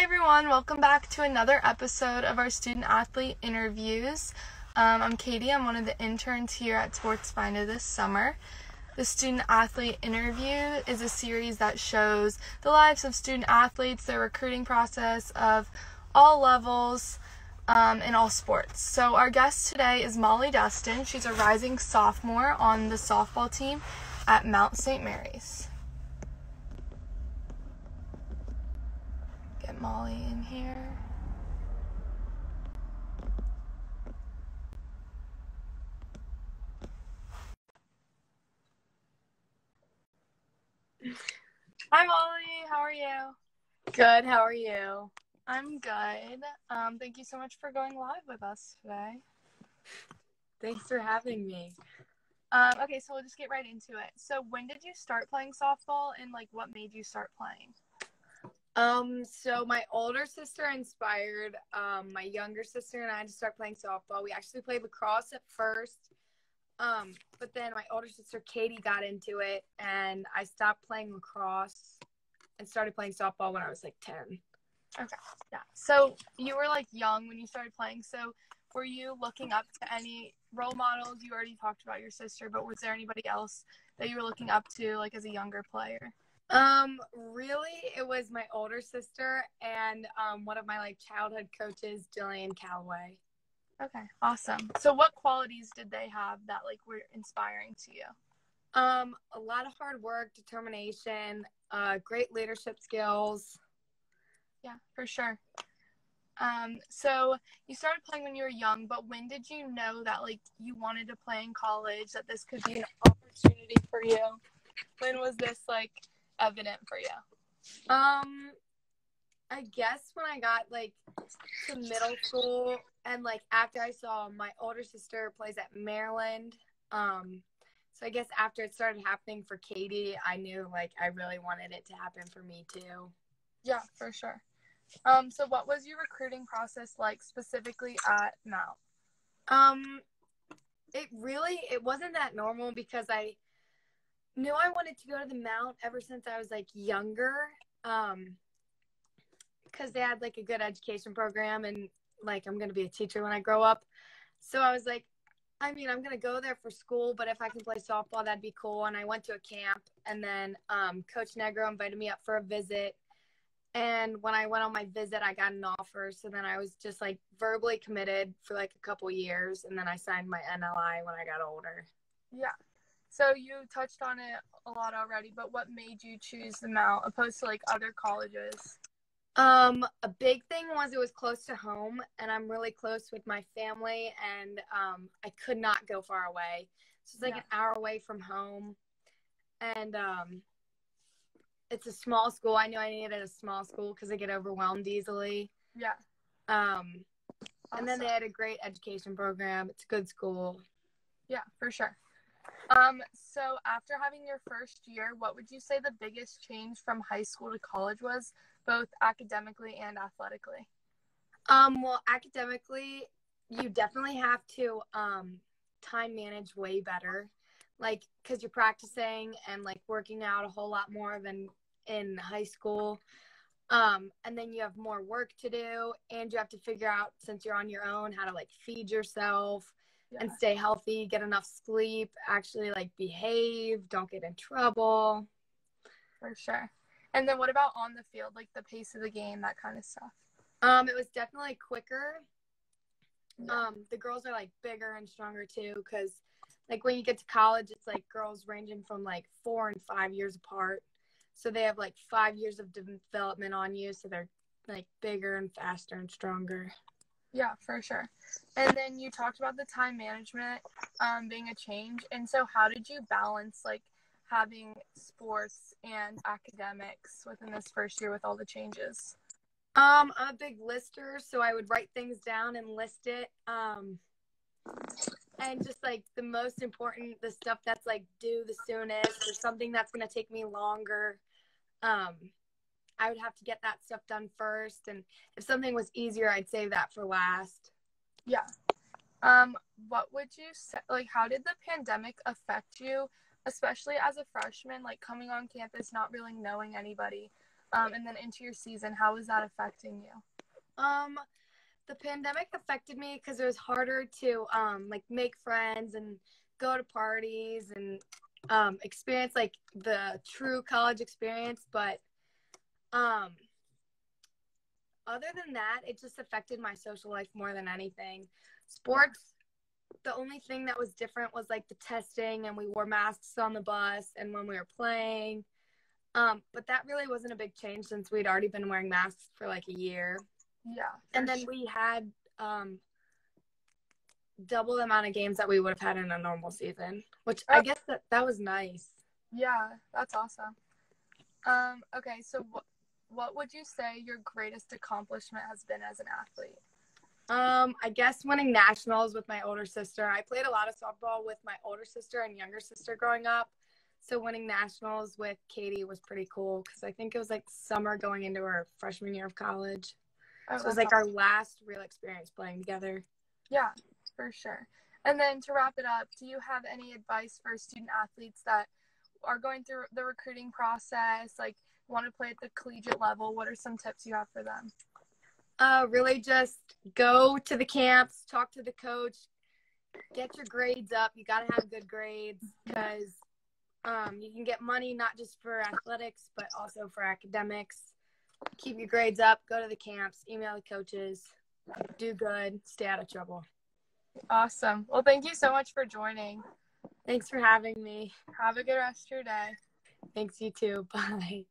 Hi everyone, welcome back to another episode of our student athlete interviews. I'm Katie, I'm one of the interns here at Sports Finder this summer. The student athlete interview is a series that shows the lives of student athletes, their recruiting process of all levels in all sports. So our guest today is Molly Dustin. She's a rising sophomore on the softball team at Mount St. Mary's. Get Molly in here. Hi Molly, how are you? Good, how are you? I'm good. Thank you so much for going live with us today. Thanks for having me. Okay, so we'll just get right into it. So when did you start playing softball and what made you start playing? So my older sister inspired my younger sister and I to start playing softball. We actually played lacrosse at first, but then my older sister Katie got into it and I stopped playing lacrosse and started playing softball when I was 10. Okay, yeah. So you were young when you started playing, so were you looking up to any role models? You already talked about your sister, but was there anybody else that you were looking up to as a younger player? Really, it was my older sister and one of my childhood coaches, Jillian Calloway. Okay, awesome. So what qualities did they have that were inspiring to you? A lot of hard work, determination, great leadership skills. Yeah, for sure. So you started playing when you were young, but when did you know that you wanted to play in college, that this could be an opportunity for you? When was this evident for you? I guess when I got to middle school and after I saw my older sister plays at Maryland. So I guess after it started happening for Katie, I knew I really wanted it to happen for me too. Yeah, for sure. So what was your recruiting process specifically at Mount? It wasn't that normal because I knew I wanted to go to the Mount ever since I was younger. Because they had a good education program and I'm going to be a teacher when I grow up. So I was I'm going to go there for school, but if I can play softball, that'd be cool. And I went to a camp and then Coach Negro invited me up for a visit. And when I went on my visit, I got an offer. So then I was just verbally committed for a couple years. And then I signed my NLI when I got older. Yeah. So you touched on it a lot already, but what made you choose the Mount opposed to other colleges? A big thing was it was close to home and I'm really close with my family and I could not go far away. So it's an hour away from home and it's a small school. I knew I needed a small school because I get overwhelmed easily. Yeah. Awesome. And then they had a great education program. It's a good school. Yeah, for sure. So after having your first year, what would you say the biggest change from high school to college was, both academically and athletically? Well, academically, you definitely have to time manage way better, because you're practicing and working out a whole lot more than in high school. And then you have more work to do and you have to figure out, since you're on your own, how to feed yourself and stay healthy, get enough sleep, actually behave, don't get in trouble. For sure. And then what about on the field, the pace of the game, that kind of stuff? It was definitely quicker. The girls are bigger and stronger too, because when you get to college, it's girls ranging from 4 and 5 years apart. So they have 5 years of development on you, so they're bigger and faster and stronger. Yeah, for sure. And then you talked about the time management being a change. And so how did you balance having sports and academics within this first year with all the changes? I'm a big lister, so I would write things down and list it. And just the most important, the stuff that's due the soonest or something that's going to take me longer. I would have to get that stuff done first. And if something was easier, I'd save that for last. Yeah. What would you say, how did the pandemic affect you, especially as a freshman, coming on campus, not really knowing anybody? and then into your season. How is that affecting you? The pandemic affected me because it was harder to like make friends and go to parties and experience like the true college experience. But other than that, it just affected my social life more than anything. Sports, the only thing that was different was like the testing, and we wore masks on the bus and when we were playing. But that really wasn't a big change since we'd already been wearing masks for like a year. Yeah. And then we had double the amount of games that we would have had in a normal season, which I guess that was nice. Yeah, that's awesome. Okay, so what would you say your greatest accomplishment has been as an athlete? I guess winning nationals with my older sister. I played a lot of softball with my older sister and younger sister growing up. So winning nationals with Katie was pretty cool because I think it was like summer going into her freshman year of college. Oh, so it was like our last real experience playing together. Yeah, for sure. And then to wrap it up, do you have any advice for student athletes that are going through the recruiting process, like want to play at the collegiate level? What are some tips you have for them? Really just go to the camps, talk to the coach, get your grades up. You got to have good grades because you can get money not just for athletics, but also for academics. Keep your grades up, go to the camps, email the coaches, do good, stay out of trouble. Awesome. Well, thank you so much for joining. Thanks for having me. Have a good rest of your day. Thanks, you too. Bye.